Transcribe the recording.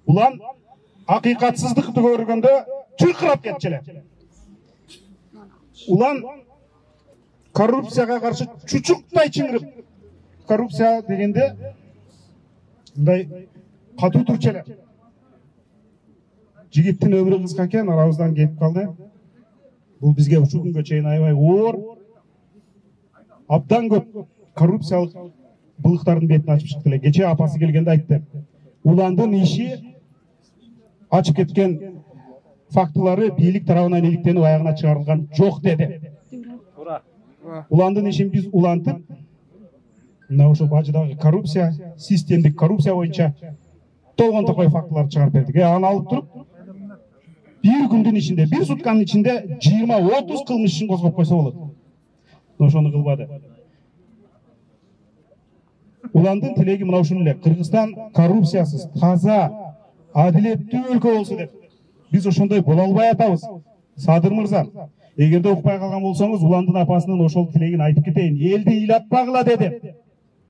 Улан акыйкатсыздыкты көргөндө чыркырап кетчеле. Улан коррупцияга каршы чучуктай чыңгырып, коррупция дегенде мындай катуу турчеле. Жигиттин өмүрү кыска экен, арабыздан кетип калды. Бул бизге ушул күнгө чейин аябай оор, абдан көп коррупциялык былыктардын бетин ачып чыкты эле. Кече апасы келгенде айтты. Уландын иши ачып кеткен фактылары бийлик тарабынан иликтенип аягына чыгарылган жок деди. Уландын ишин биз улантып, мына ошо бажыдагы коррупция, системдик коррупция боюнча толгон токой фактыларды чыгарып бердик. Аны алып туруп, bir күндүн ичинде, bir сутканын ичинде 20-30 кылмыш ишин козгоп койсо болот. Ошону кылбады. Уландын тилеги мына ушул эле. Кыргызстан коррупциясыз, таза, адилеттүү өлкө болсо деп. Биз ошондой боло албай атабыз. Садыр мырза, эгерде укпай калган болсоңуз, Уландын апасынын ошол тилегин айтып кетейин. Элди ыйлатпагыла деди.